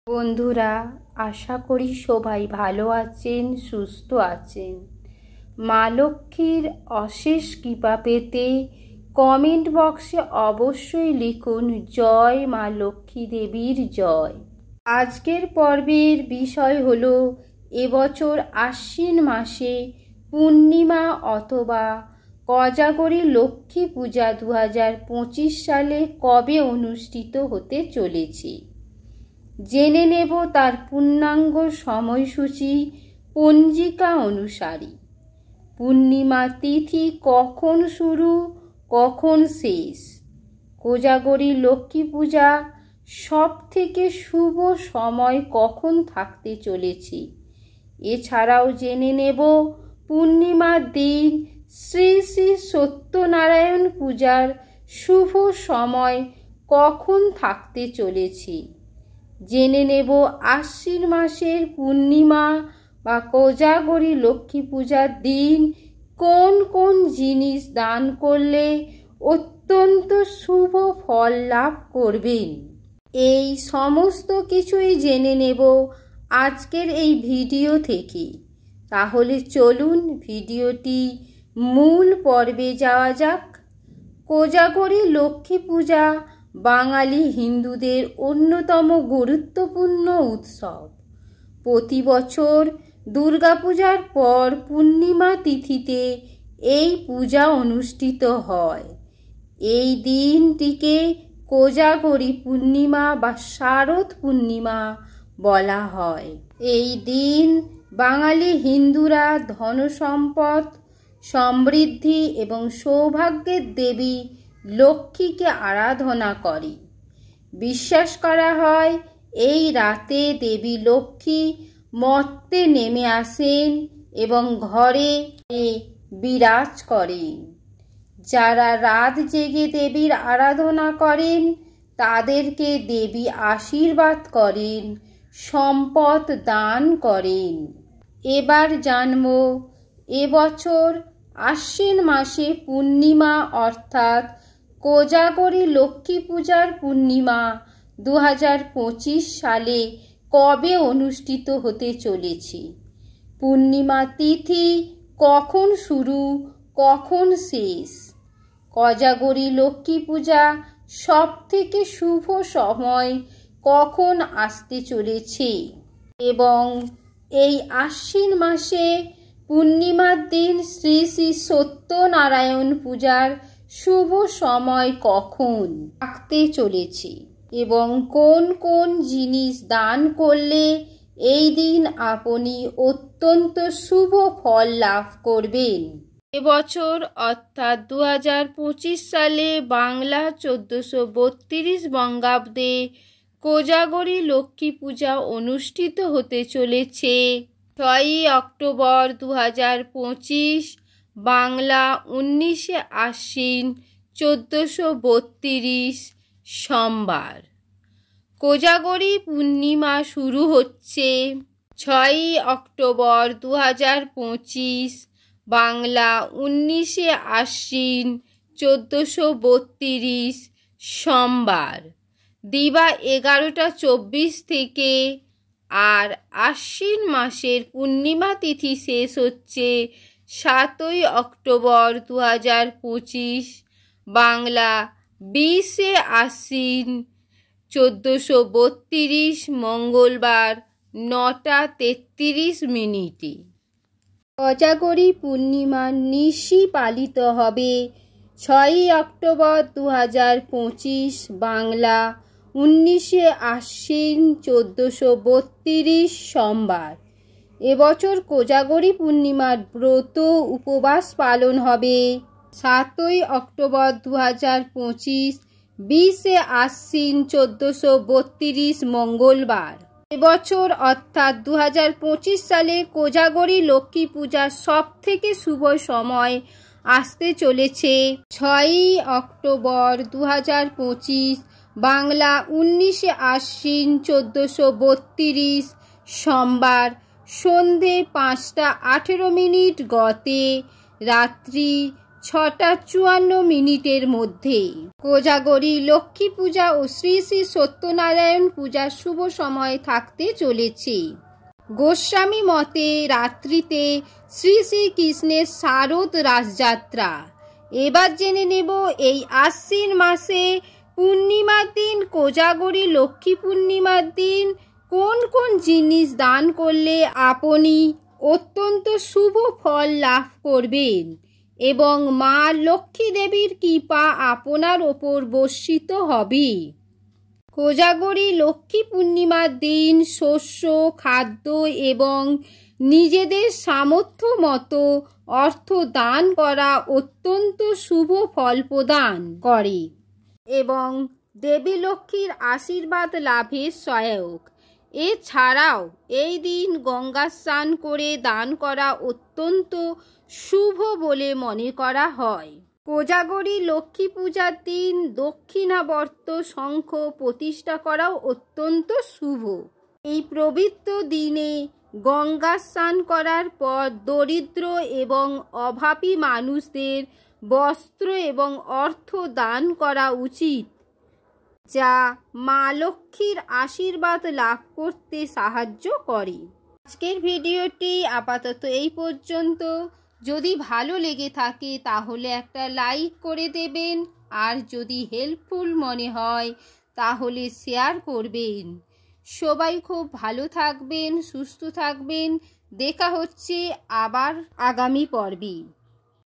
বন্ধুরা, আশা করি সবাই ভালো আছেন, সুস্থ আছেন। মা লক্ষ্মীর অশেষ কৃপা পেতে কমেন্ট বক্সে অবশ্যই লিখুন জয় মা লক্ষ্মী দেবীর জয়। আজকের পর্বের বিষয় হলো এবছর আশ্বিন মাসে পূর্ণিমা অথবা কোজাগরী লক্ষ্মী পূজা 2025 সালে কবে অনুষ্ঠিত হতে চলেছে। জেনে নেব তার পূর্ণাঙ্গ সময়সূচি পঞ্জিকা অনুসারে। পূর্ণিমা তিথি কখন শুরু, কখন শেষ, কোজাগরী লক্ষ্মী পূজা সব থেকে শুভ সময় কখন থাকতে চলেছে। এছাড়াও জেনে নেব পূর্ণিমার দিন শ্রী শ্রী সত্যনারায়ণ পূজার শুভ সময় কখন থাকতে চলেছে। জেনে নেব আশ্বিন মাসের পূর্ণিমা বা কোজাগরী লক্ষ্মী পূজার দিন কোন কোন জিনিস দান করলে অত্যন্ত শুভ ফল লাভ করবেন। এই সমস্ত কিছুই জেনে নেব আজকের এই ভিডিও থেকে। তাহলে চলুন ভিডিওটি মূল পর্বে যাওয়া যাক। কোজাগরী লক্ষ্মী পূজা বাঙালি হিন্দুদের অন্যতম গুরুত্বপূর্ণ উৎসব। প্রতি বছর দুর্গাপূজার পর পূর্ণিমা তিথিতে এই পূজা অনুষ্ঠিত হয়। এই দিনটিকে কোজাগরী পূর্ণিমা বা শারদ পূর্ণিমা বলা হয়। এই দিন বাঙালি হিন্দুরা ধনসম্পদ, সমৃদ্ধি এবং সৌভাগ্যের দেবী লক্ষ্মীকে আরাধনা করে। বিশ্বাস করা হয় এই রাতে দেবী লক্ষ্মী মর্তে নেমে আসেন এবং ঘরে বিরাজ করেন। যারা রাত জেগে দেবীর আরাধনা করেন তাদেরকে দেবী আশীর্বাদ করেন, সম্পদ দান করেন। এবার জানব এবছর আশ্বিন মাসে পূর্ণিমা অর্থাৎ কোজাগরী লক্ষ্মী পূজার পূর্ণিমা 2025 সালে কবে অনুষ্ঠিত হতে চলেছে। পূর্ণিমা তিথি কখন শুরু, কখন শেষ, কোজাগরী লক্ষ্মী পূজা সব থেকে শুভ সময় কখন আসতে চলেছে এবং এই আশ্বিন মাসে পূর্ণিমার দিন শ্রী শ্রী সত্যনারায়ণ পূজার শুভ সময় কখন থাকতে চলেছে এবং কোন কোন জিনিস দান করলে এই দিন আপনি অত্যন্ত শুভ ফল লাভ করবেন। এবছর অর্থাৎ 2025 সালে বাংলা 1432 বঙ্গাব্দে কোজাগরী লক্ষ্মী পূজা অনুষ্ঠিত হতে চলেছে 6 অক্টোবর 2025, বাংলা 19 আশ্বিন 1432 সোমবার। কোজাগরী পূর্ণিমা শুরু হচ্ছে 6 অক্টোবর 2025, বাংলা 19 আশ্বিন 1432 সোমবার দিবা 11টা 24 থেকে। আর আশ্বিন মাসের পূর্ণিমা তিথি শেষ হচ্ছে 7 অক্টোবর 2025, বাংলা 20 আশ্বিন 1432 মঙ্গলবার 9টা 33 কোজাগরী পূর্ণিমা নিশি পালিত হবে 6 অক্টোবর 2025, বাংলা 19 আশ্বিন 1432 সোমবার। এবছর কোজাগরী পূর্ণিমার ব্রত উপবাস পালন হবে 7 অক্টোবর 2025, 20 আশ্বিন 1432 মঙ্গলবার। এবছর অর্থাৎ 2025 সালে কোজাগরী লক্ষ্মী পূজার সব থেকে শুভ সময় আসতে চলেছে 6 অক্টোবর 2025, বাংলা 19 আশ্বিন 1432 সোমবার সন্ধে 5টা 18 গতে রাত্রি 6:54 মধ্যে। কোজাগরী লক্ষ্মী পূজা ও শ্রী শ্রী সত্যনারায়ণ পূজার শুভ সময় থাকতে চলেছে। গোস্বামী মতে রাত্রিতে শ্রী শ্রীকৃষ্ণের শারদ রাসযাত্রা। এবার জেনে নেব এই আশ্বিন মাসে পূর্ণিমার দিন, কোজাগরী লক্ষ্মী পূর্ণিমার দিন কোন কোন জিনিস দান করলে আপনি অত্যন্ত শুভ ফল লাভ করবেন এবং মা লক্ষ্মী দেবীর কৃপা আপনার ওপর বর্ষিত হবে। কোজাগরী লক্ষ্মী পূর্ণিমার দিন শস্য, খাদ্য এবং নিজেদের সামর্থ্য মতো অর্থ দান করা অত্যন্ত শুভ ফল প্রদান করে এবং দেবী লক্ষ্মীর আশীর্বাদ লাভের সহায়ক। এছাড়াও এই দিন গঙ্গা স্নান করে দান করা অত্যন্ত শুভ বলে মনে করা হয়। কোজাগরী লক্ষ্মী পূজার দিন দক্ষিণাবর্ত শঙ্খ প্রতিষ্ঠা করাও অত্যন্ত শুভ। এই পবিত্র দিনে গঙ্গা স্নান করার পর দরিদ্র এবং অভাবী মানুষদের বস্ত্র এবং অর্থ দান করা উচিত, যা মা লক্ষ্মীর আশীর্বাদ লাভ করতে সাহায্য করে। আজকের ভিডিওটি আপাতত এই পর্যন্ত। যদি ভালো লেগে থাকে তাহলে একটা লাইক করে দেবেন, আর যদি হেল্পফুল মনে হয় তাহলে শেয়ার করবেন। সবাই খুব ভালো থাকবেন, সুস্থ থাকবেন। দেখা হচ্ছে আবার আগামী পর্বে।